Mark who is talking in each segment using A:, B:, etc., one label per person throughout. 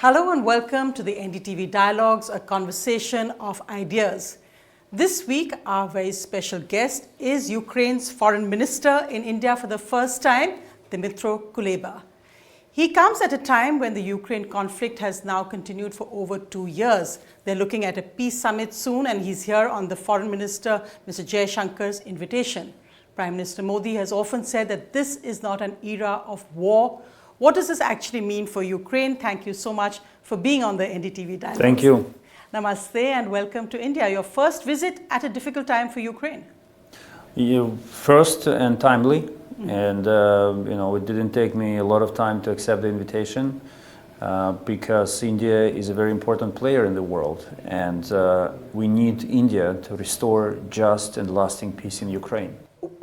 A: Hello and welcome to the NDTV Dialogues, a conversation of ideas. This week, our very special guest is Ukraine's foreign minister in India for the first time, Dmytro Kuleba. He comes at a time when the Ukraine conflict has now continued for over 2 years. They're looking at a peace summit soon, and he's here on the foreign minister, Mr. Jaishankar's invitation. Prime Minister Modi has often said that this is not an era of war. What does this actually mean for Ukraine? Thank you so much for being on the NDTV Dialogue.
B: Thank you.
A: Namaste and welcome to India. Your first visit at a difficult time for Ukraine.
B: First and timely, and it didn't take me a lot of time to accept the invitation because India is a very important player in the world, and we need India to restore just and lasting peace in Ukraine.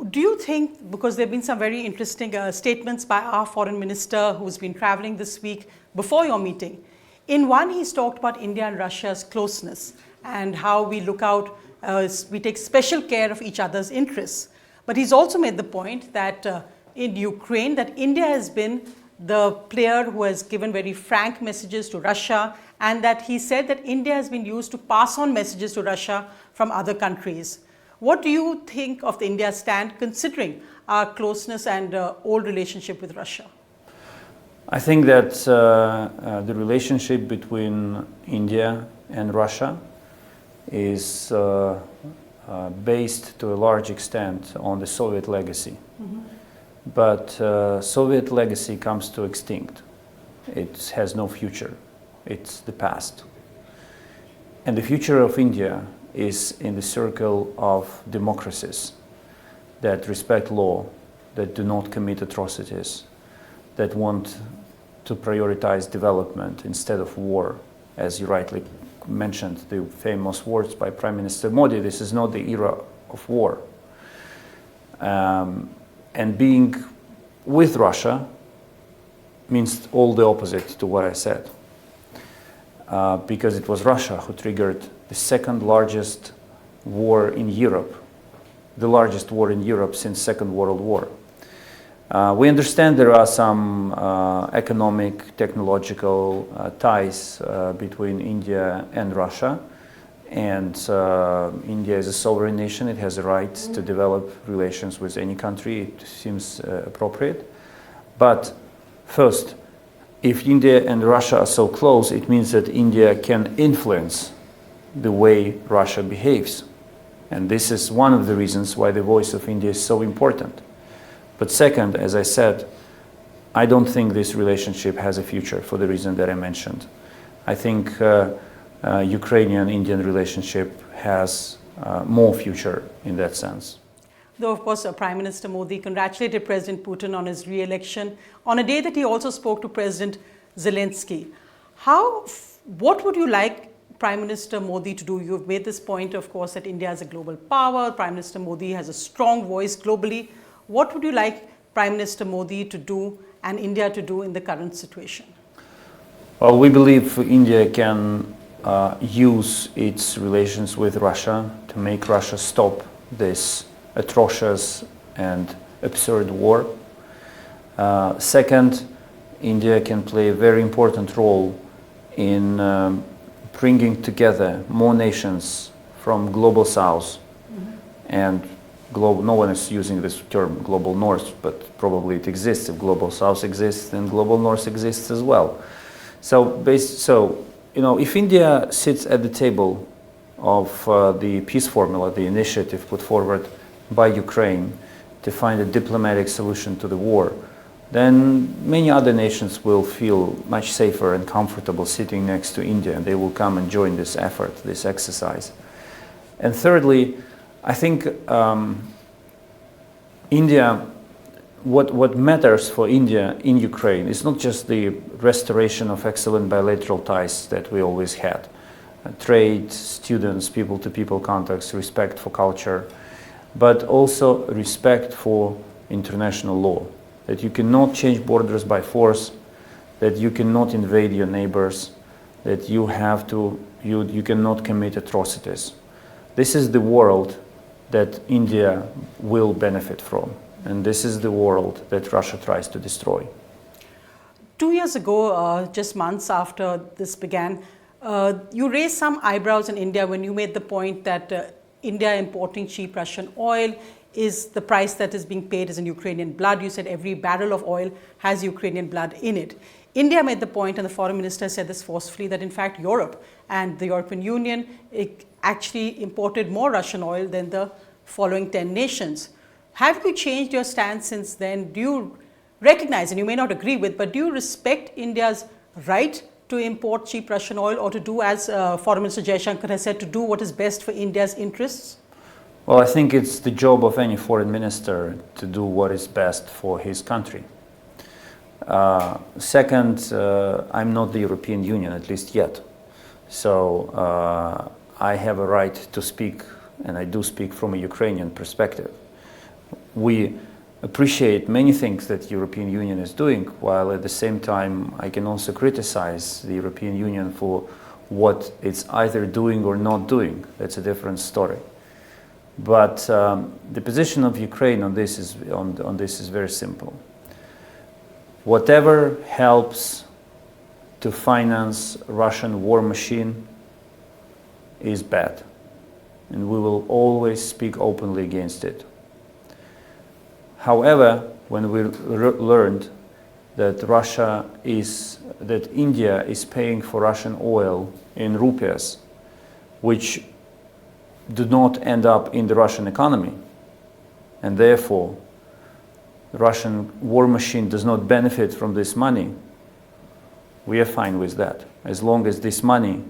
A: Do you think, because there have been some very interesting statements by our foreign minister who's been traveling this week before your meeting, in one he's talked about India and Russia's closeness and how we look out, we take special care of each other's interests. But he's also made the point that in Ukraine, that India has been the player who has given very frank messages to Russia, and that he said that India has been used to pass on messages to Russia from other countries. What do you think of the India stand, considering our closeness and old relationship with Russia?
B: I think that the relationship between India and Russia is based to a large extent on the Soviet legacy. But Soviet legacy comes to extinct. It has no future. It's the past. And the future of India is in the circle of democracies that respect law, that do not commit atrocities, that want to prioritize development instead of war. As you rightly mentioned, the famous words by Prime Minister Modi, this is not the era of war. And being with Russia means all the opposite to what I said. Because it was Russia who triggered the second largest war in Europe, the largest war in Europe since Second World War. We understand there are some economic, technological ties between India and Russia, and India is a sovereign nation. It has a right to develop relations with any country. It seems appropriate. But first, if India and Russia are so close, it means that India can influence the way Russia behaves. And this is one of the reasons why the voice of India is so important. But second, as I said, I don't think this relationship has a future for the reason that I mentioned. I think Ukrainian-Indian relationship has more future in that sense.
A: Though, of course, Prime Minister Modi congratulated President Putin on his re-election on a day that he also spoke to President Zelensky. What would you like Prime Minister Modi to do? You've made this point, of course, that India is a global power. Prime Minister Modi has a strong voice globally. What would you like Prime Minister Modi to do and India to do in the current situation?
B: Well, we believe India can use its relations with Russia to make Russia stop this atrocious and absurd war. Second, India can play a very important role in bringing together more nations from global south and global. No one is using this term global north, but probably it exists. If global south exists, then global north exists as well. So if India sits at the table of the peace formula, the initiative put forward by Ukraine to find a diplomatic solution to the war, then many other nations will feel much safer and comfortable sitting next to India, and they will come and join this effort, this exercise. And thirdly, I think India, what matters for India in Ukraine is not just the restoration of excellent bilateral ties that we always had, trade, students, people-to-people contacts, respect for culture, but also respect for international law, that you cannot change borders by force, that you cannot invade your neighbors, that you cannot commit atrocities. This is the world that India will benefit from, and this is the world that Russia tries to destroy.
A: 2 years ago, just months after this began, you raised some eyebrows in India when you made the point that India importing cheap Russian oil is the price that is being paid is in Ukrainian blood. You said every barrel of oil has Ukrainian blood in it. India made the point, and the foreign minister said this forcefully, that in fact Europe and the European Union actually imported more Russian oil than the following 10 nations. Have you changed your stance since then? Do you recognize, and you may not agree with, but do you respect India's right to import cheap Russian oil, or to do, as Foreign Minister Jaishankar has said, to do what is best for India's interests?
B: Well, I think it's the job of any foreign minister to do what is best for his country. Second, I'm not the European Union, at least yet. So I have a right to speak, and I do speak from a Ukrainian perspective. We appreciate many things that the European Union is doing, while at the same time I can also criticize the European Union for what it's either doing or not doing. That's a different story. But the position of Ukraine on this is very simple. Whatever helps to finance Russian war machine is bad, and we will always speak openly against it. However, when we learned that India is paying for Russian oil in rupees, which do not end up in the Russian economy, and therefore the Russian war machine does not benefit from this money, we are fine with that, as long as this money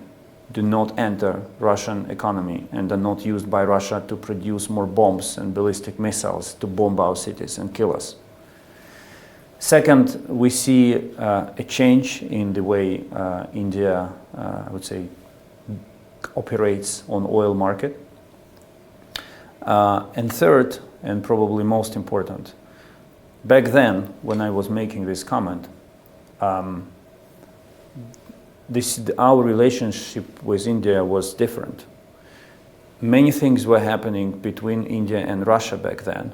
B: do not enter Russian economy and are not used by Russia to produce more bombs and ballistic missiles to bomb our cities and kill us. Second, we see a change in the way India, I would say, operates on oil market. And third, and probably most important, back then, when I was making this comment, our relationship with India was different. Many things were happening between India and Russia back then,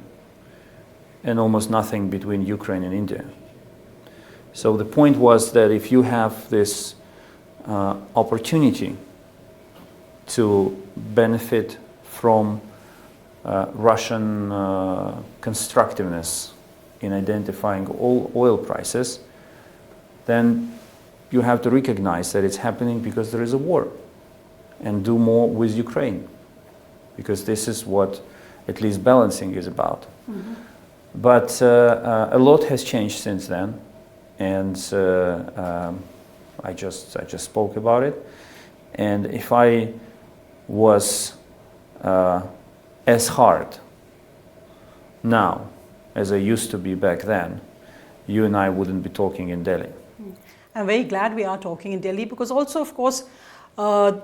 B: and almost nothing between Ukraine and India. So the point was that if you have this opportunity to benefit from Russian constructiveness in identifying all oil prices, then you have to recognize that it's happening because there is a war, and do more with Ukraine, because this is what at least balancing is about. Mm-hmm. But a lot has changed since then, and I just spoke about it. And if I was as hard now as I used to be back then, you and I wouldn't be talking in Delhi.
A: I'm very glad we are talking in Delhi, because also, of course,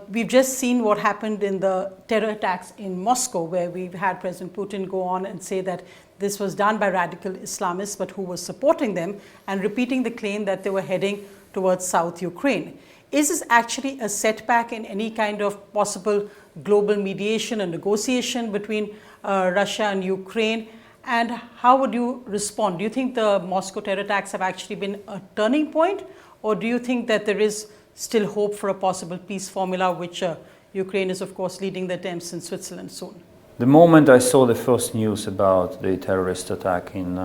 A: we've just seen what happened in the terror attacks in Moscow, where we've had President Putin go on and say that this was done by radical Islamists, but who was supporting them, and repeating the claim that they were heading towards South Ukraine. Is this actually a setback in any kind of possible global mediation and negotiation between Russia and Ukraine? And how would you respond? Do you think the Moscow terror attacks have actually been a turning point? Or do you think that there is still hope for a possible peace formula, which Ukraine is, of course, leading the attempts in Switzerland soon?
B: The moment I saw the first news about the terrorist attack in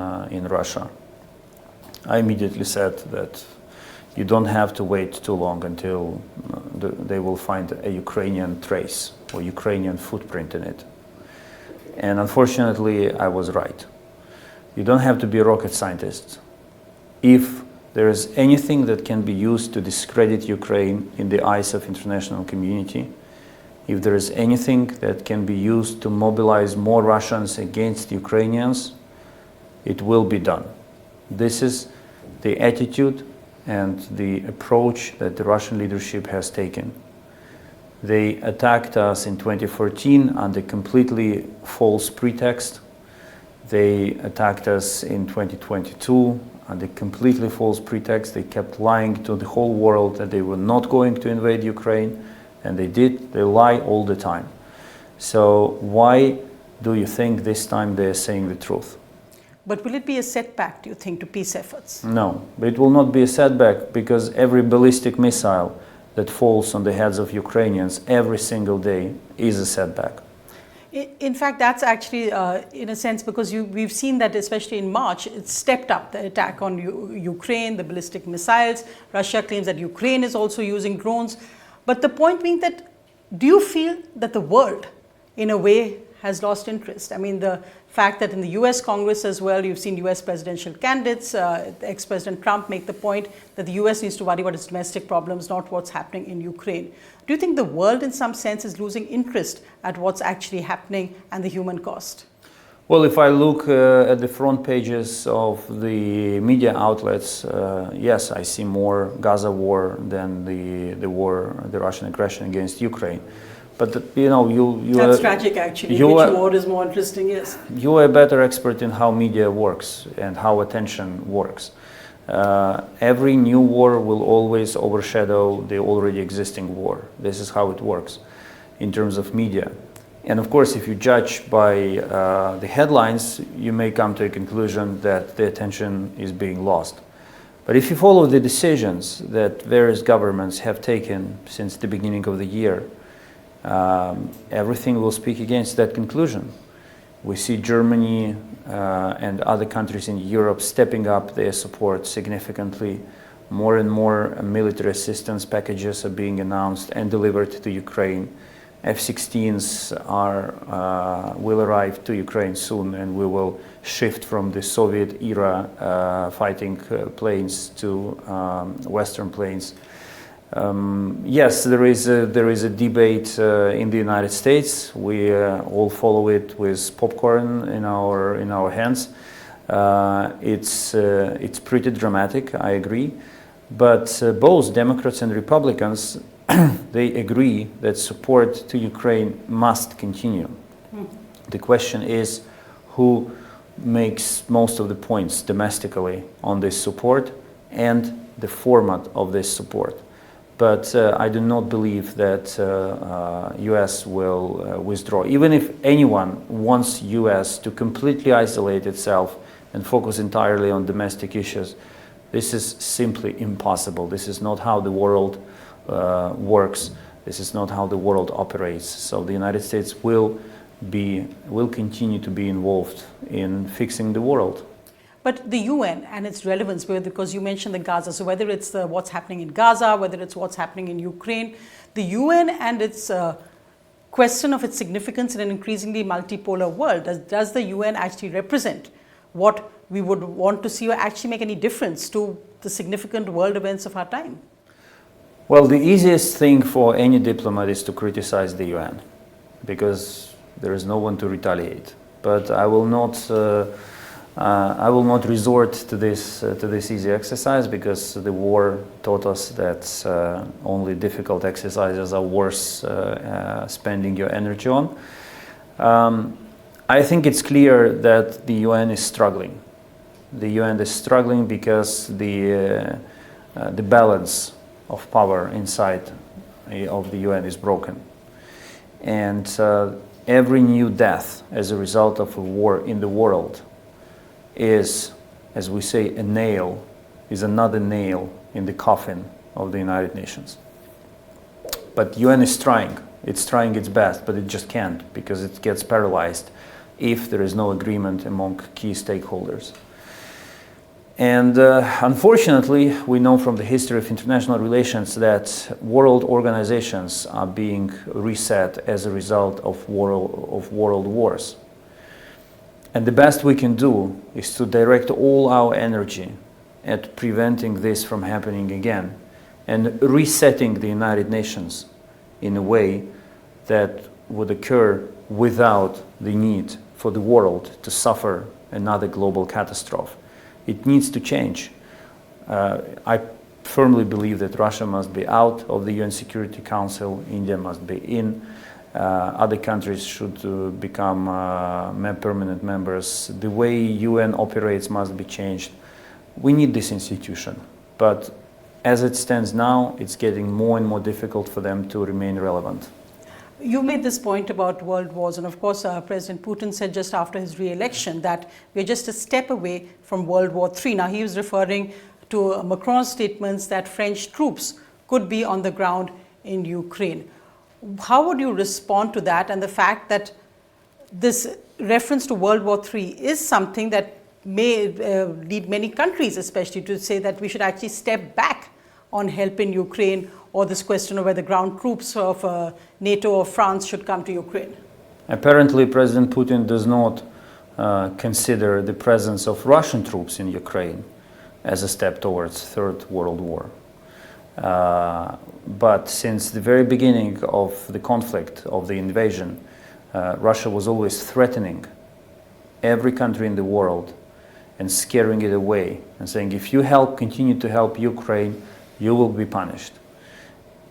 B: Russia, I immediately said that you don't have to wait too long until they will find a Ukrainian trace or Ukrainian footprint in it. And unfortunately, I was right. You don't have to be a rocket scientist. If there is anything that can be used to discredit Ukraine in the eyes of international community, if there is anything that can be used to mobilize more Russians against Ukrainians, it will be done. This is the attitude and the approach that the Russian leadership has taken. They attacked us in 2014 under completely false pretext. They attacked us in 2022 under completely false pretext. They kept lying to the whole world that they were not going to invade Ukraine, and they did. They lie all the time. So why do you think this time they're saying the truth?
A: But will it be a setback, do you think, to peace efforts?
B: No, it will not be a setback, because every ballistic missile that falls on the heads of Ukrainians every single day is a setback.
A: In fact, that's actually, in a sense, because we've seen that, especially in March, it stepped up the attack on Ukraine, the ballistic missiles. Russia claims that Ukraine is also using drones. But the point being that, do you feel that the world, in a way, has lost interest? I mean, the fact that in the US Congress as well, you've seen US presidential candidates, ex-President Trump make the point that the US needs to worry about its domestic problems, not what's happening in Ukraine. Do you think the world, in some sense, is losing interest at what's actually happening and the human cost?
B: Well, if I look at the front pages of the media outlets, yes, I see more Gaza war than the Russian aggression against Ukraine. But
A: that's tragic, actually. Which war is more interesting? Yes.
B: You are a better expert in how media works and how attention works. Every new war will always overshadow the already existing war. This is how it works in terms of media. And of course, if you judge by the headlines, you may come to a conclusion that the attention is being lost. But if you follow the decisions that various governments have taken since the beginning of the year, everything will speak against that conclusion. We see Germany and other countries in Europe stepping up their support significantly. More and more military assistance packages are being announced and delivered to Ukraine. F-16s will arrive to Ukraine soon, and we will shift from the Soviet era fighting planes to Western planes. Yes, there is a debate in the United States. We all follow it with popcorn in our hands. It's pretty dramatic, I agree. But both Democrats and Republicans, they agree that support to Ukraine must continue. The question is who makes most of the points domestically on this support and the format of this support. But I do not believe that US will withdraw. Even if anyone wants US to completely isolate itself and focus entirely on domestic issues, this is simply impossible. This is not how the world works. This is not how the world operates. So the United States will continue to be involved in fixing the world.
A: But the UN and its relevance, because you mentioned the Gaza, so whether it's what's happening in Gaza, whether it's what's happening in Ukraine, the UN and its question of its significance in an increasingly multipolar world, does the UN actually represent what we would want to see or actually make any difference to the significant world events of our time?
B: Well, the easiest thing for any diplomat is to criticize the UN, because there is no one to retaliate. But I will not resort to this easy exercise, because the war taught us that only difficult exercises are worth spending your energy on. I think it's clear that the UN is struggling. The UN is struggling because the balance of power inside of the UN is broken. And every new death as a result of a war in the world is, as we say, is another nail in the coffin of the United Nations. But UN is trying. It's trying its best, but it just can't, because it gets paralyzed if there is no agreement among key stakeholders. And unfortunately, we know from the history of international relations that world organizations are being reset as a result of world wars. And the best we can do is to direct all our energy at preventing this from happening again and resetting the United Nations in a way that would occur without the need for the world to suffer another global catastrophe. It needs to change. I firmly believe that Russia must be out of the UN Security Council, India must be in, other countries should become permanent members. The way UN operates must be changed. We need this institution, but as it stands now, it's getting more and more difficult for them to remain relevant.
A: You made this point about world wars, and of course, President Putin said just after his re-election that we're just a step away from World War III. Now, he was referring to Macron's statements that French troops could be on the ground in Ukraine. How would you respond to that and the fact that this reference to World War III is something that may lead many countries, especially, to say that we should actually step back on helping Ukraine, or this question of whether ground troops of NATO or France should come to Ukraine?
B: Apparently, President Putin does not consider the presence of Russian troops in Ukraine as a step towards Third World War. But since the very beginning of the conflict, of the invasion, Russia was always threatening every country in the world and scaring it away and saying, if you continue to help Ukraine, you will be punished.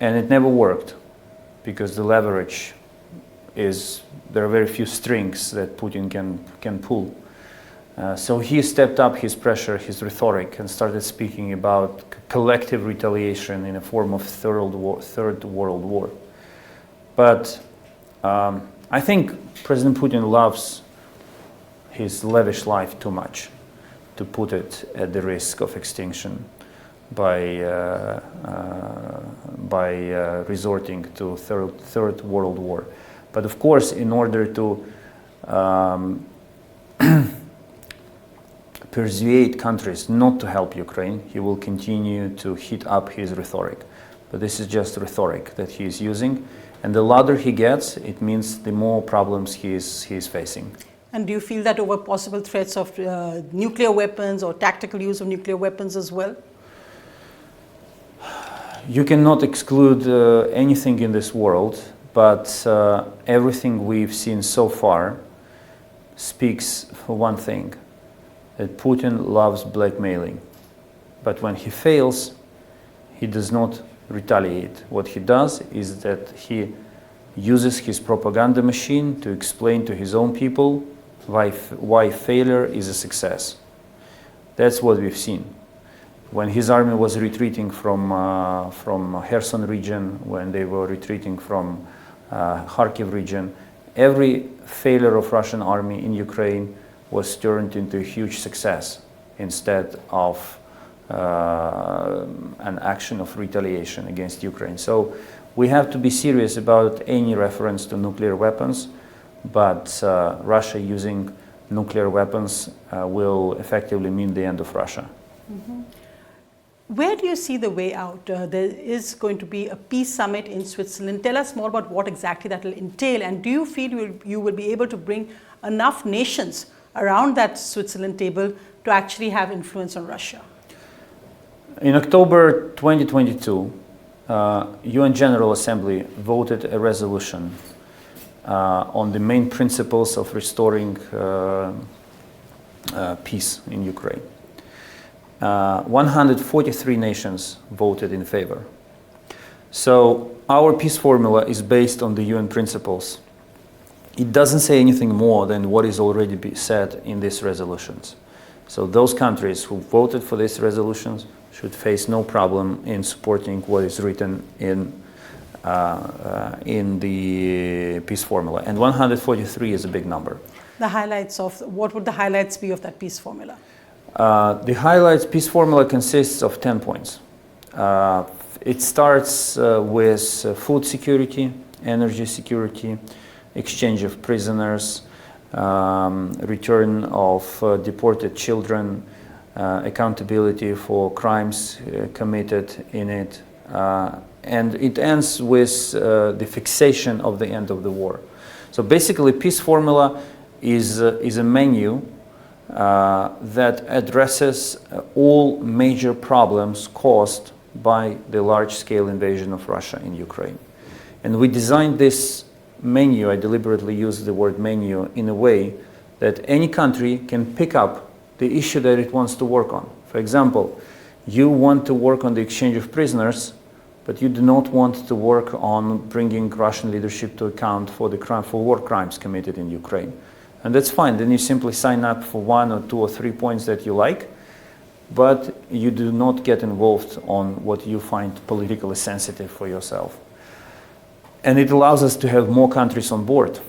B: And it never worked, because the leverage there are very few strings that Putin can pull. So he stepped up his pressure, his rhetoric, and started speaking about collective retaliation in a form of Third World War. But I think President Putin loves his lavish life too much to put it at the risk of extinction by resorting to Third World War. But of course, in order to persuade countries not to help Ukraine, he will continue to heat up his rhetoric. But this is just rhetoric that he is using, and the louder he gets, it means the more problems he is facing.
A: And do you feel that over possible threats of nuclear weapons or tactical use of nuclear weapons as well?
B: You cannot exclude anything in this world, but everything we've seen so far speaks for one thing, that Putin loves blackmailing. But when he fails, he does not retaliate. What he does is that he uses his propaganda machine to explain to his own people why failure is a success. That's what we've seen. When his army was retreating from Kherson region, when they were retreating from Kharkiv region, every failure of Russian army in Ukraine was turned into a huge success instead of an action of retaliation against Ukraine. So we have to be serious about any reference to nuclear weapons, but Russia using nuclear weapons will effectively mean the end of Russia.
A: Mm-hmm. Where do you see the way out? There is going to be a peace summit in Switzerland. Tell us more about what exactly that will entail, and do you feel you will be able to bring enough nations around that Switzerland table to actually have influence on Russia?
B: In October 2022, UN General Assembly voted a resolution on the main principles of restoring peace in Ukraine. 143 nations voted in favor. So our peace formula is based on the UN principles. It doesn't say anything more than what is already said in these resolutions. So those countries who voted for these resolutions should face no problem in supporting what is written in the peace formula. And 143 is a big number.
A: What would the highlights be of that peace formula?
B: The highlights peace formula consists of 10 points. It starts with food security, energy security, exchange of prisoners, return of deported children, accountability for crimes committed in it, and it ends with the fixation of the end of the war. So basically, peace formula is a menu that addresses all major problems caused by the large-scale invasion of Russia in Ukraine. And we designed this menu, I deliberately use the word menu, in a way that any country can pick up the issue that it wants to work on. For example, you want to work on the exchange of prisoners, but you do not want to work on bringing Russian leadership to account for war crimes committed in Ukraine. And that's fine, then you simply sign up for 1 or 2 or 3 points that you like, but you do not get involved on what you find politically sensitive for yourself. And it allows us to have more countries on board.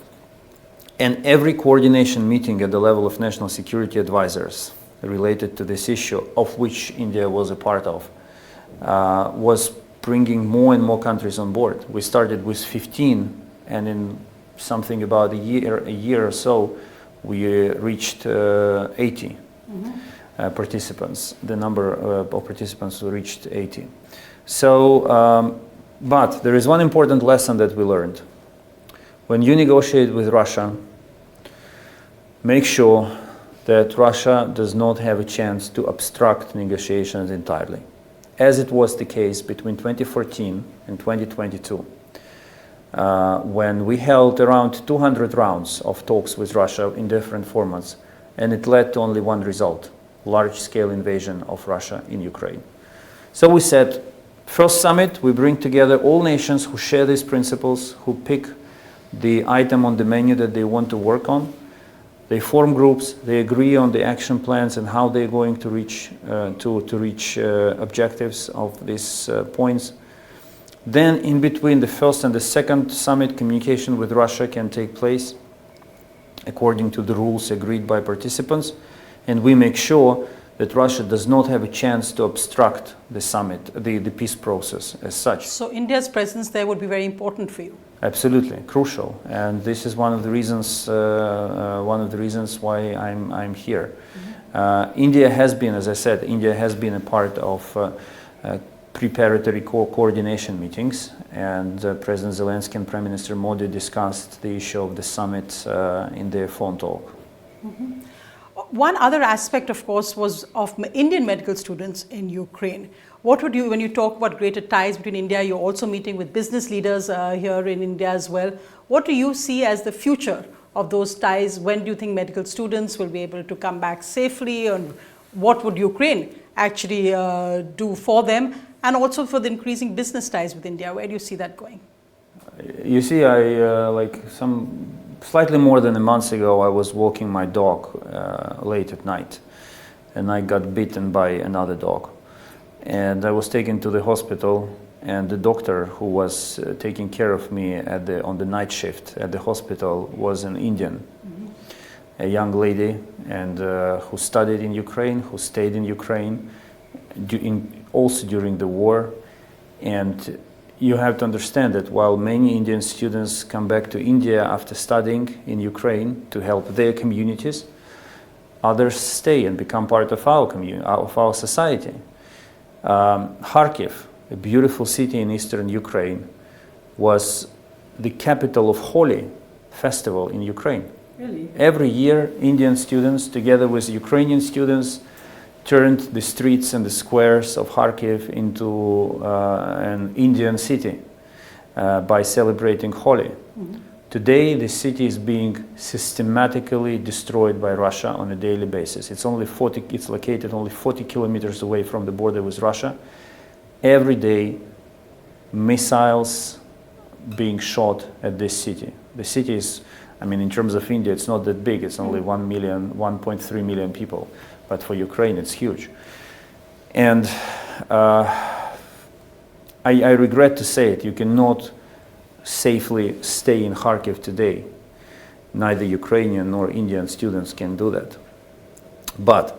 B: And every coordination meeting at the level of national security advisors related to this issue, of which India was a part of, was bringing more and more countries on board. We started with 15, and in something about a year or so, we reached 80 participants. The number of participants reached 80. So, but there is one important lesson that we learned. When you negotiate with Russia, make sure that Russia does not have a chance to obstruct negotiations entirely, as it was the case between 2014 and 2022, when we held around 200 rounds of talks with Russia in different formats, and it led to only one result: large-scale invasion of Russia in Ukraine. So we said, first summit, we bring together all nations who share these principles, who pick the item on the menu that they want to work on. They form groups, they agree on the action plans and how they're going to reach objectives of these points. Then in between the first and the second summit, communication with Russia can take place according to the rules agreed by participants, and we make sure that Russia does not have a chance to obstruct the summit, the peace process as such.
A: So India's presence there would be very important for you.
B: Absolutely, crucial, and this is one of the reasons why I'm here. India has been, as I said, India has been a part of preparatory coordination meetings, and President Zelensky and Prime Minister Modi discussed the issue of the summit in their phone talk.
A: One other aspect, of course, was of Indian medical students in Ukraine. What would you, when you talk about greater ties between India, you're also meeting with business leaders here in India as well. What do you see as the future of those ties? When do you think medical students will be able to come back safely? And what would Ukraine actually do for them? And also for the increasing business ties with India, where do you see that going?
B: You see, slightly more than a month ago, I was walking my dog late at night, and I got bitten by another dog. And I was taken to the hospital, and the doctor who was taking care of me on the night shift at the hospital was an Indian, a young lady, and who studied in Ukraine, who stayed in Ukraine, also during the war. And you have to understand that while many Indian students come back to India after studying in Ukraine to help their communities, others stay and become part of our community, of our society. Kharkiv, a beautiful city in eastern Ukraine, was the capital of Holi festival in Ukraine.
A: Really?
B: Every year, Indian students, together with Ukrainian students, turned the streets and the squares of Kharkiv into an Indian city by celebrating Holi. Today, the city is being systematically destroyed by Russia on a daily basis. It's located only 40 kilometers away from the border with Russia. Every day, missiles being shot at this city. The city is, I mean, in terms of India, it's not that big. It's only 1.3 million people. But for Ukraine, it's huge. And I regret to say it, you cannot safely stay in Kharkiv today. Neither Ukrainian nor Indian students can do that. But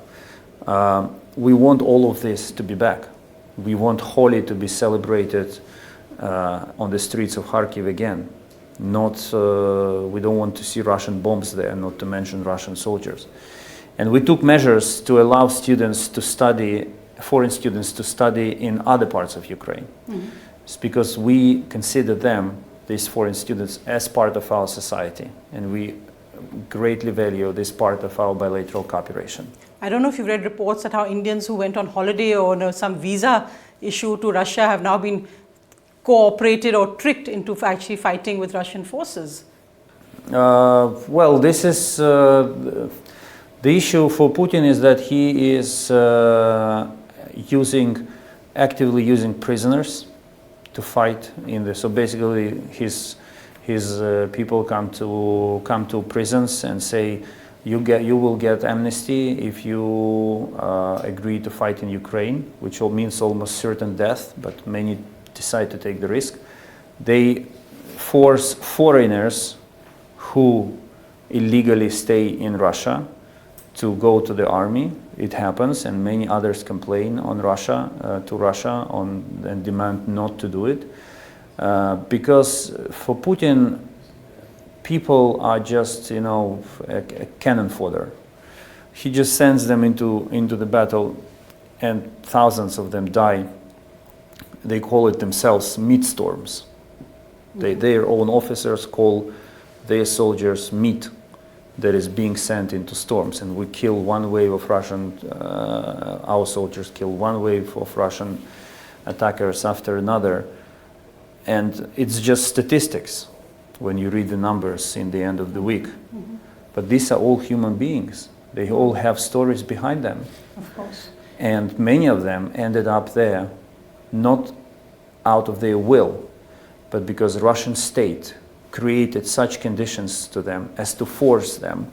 B: we want all of this to be back. We want Holi to be celebrated on the streets of Kharkiv again. We don't want to see Russian bombs there, not to mention Russian soldiers. And we took measures to allow students to study, foreign students to study in other parts of Ukraine. It's because we consider them, these foreign students, as part of our society. And we greatly value this part of our bilateral cooperation.
A: I don't know if you've read reports that how Indians who went on holiday or some visa issue to Russia have now been cooperated or tricked into actually fighting with Russian forces.
B: Well, this is... The issue for Putin is that he is actively using prisoners to fight in the. So basically, his people come to prisons and say, you will get amnesty if you agree to fight in Ukraine, which means almost certain death. But many decide to take the risk. They force foreigners who illegally stay in Russia to go to the army. It happens, and many others complain on Russia, and demand not to do it. Because for Putin, people are just, a cannon fodder. He just sends them into the battle, and thousands of them die. They call it themselves meat storms. Their own officers call their soldiers meat that is being sent into storms, and we kill one wave of our soldiers kill one wave of Russian attackers after another. And it's just statistics when you read the numbers in the end of the week. But these are all human beings. They all have stories behind them.
A: Of course.
B: And many of them ended up there not out of their will, but because the Russian state created such conditions to them as to force them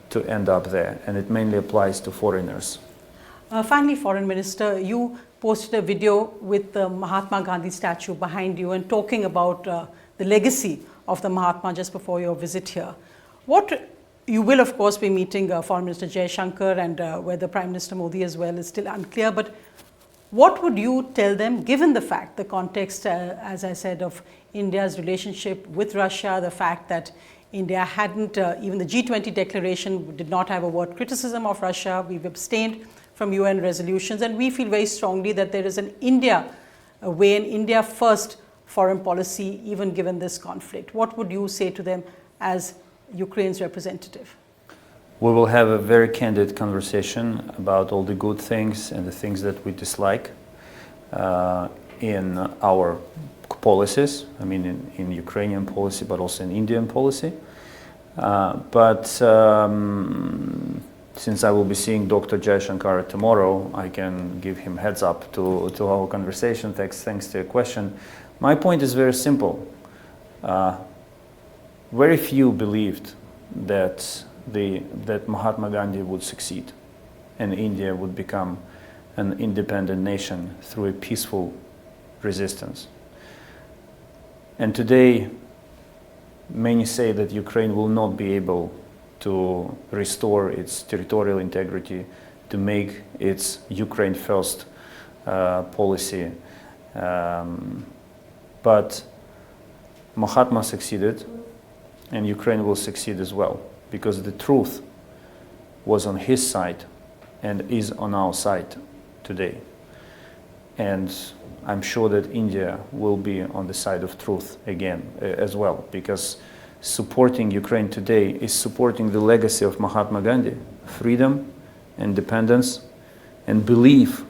B: to end up there. And it mainly applies to foreigners.
A: Finally, Foreign Minister, you posted a video with the Mahatma Gandhi statue behind you and talking about the legacy of the Mahatma just before your visit here. You will, of course, be meeting Foreign Minister Jaishankar, and whether Prime Minister Modi as well is still unclear. But what would you tell them, given the fact, the context, as I said, of India's relationship with Russia, the fact that India hadn't, even the G20 declaration did not have a word criticism of Russia. We've abstained from UN resolutions, and we feel very strongly that there is an India way, an India first foreign policy, even given this conflict. What would you say to them as Ukraine's representative?
B: We will have a very candid conversation about all the good things and the things that we dislike in our policies, I mean in Ukrainian policy, but also in Indian policy. Since I will be seeing Dr. Jaishankar tomorrow, I can give him heads up to our conversation. Thanks to your question. My point is very simple. Very few believed that Mahatma Gandhi would succeed and India would become an independent nation through a peaceful resistance. And today, many say that Ukraine will not be able to restore its territorial integrity, to make its Ukraine first policy. But Mahatma succeeded, and Ukraine will succeed as well, because the truth was on his side and is on our side today. And I'm sure that India will be on the side of truth again as well, because supporting Ukraine today is supporting the legacy of Mahatma Gandhi, freedom, independence, and belief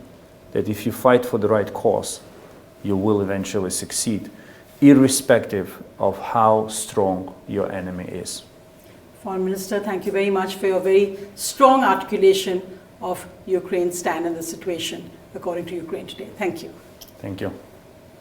B: that if you fight for the right cause, you will eventually succeed, irrespective of how strong your enemy is.
A: Foreign Minister, thank you very much for your very strong articulation of Ukraine's stand in the situation according to Ukraine today. Thank you.
B: Thank you.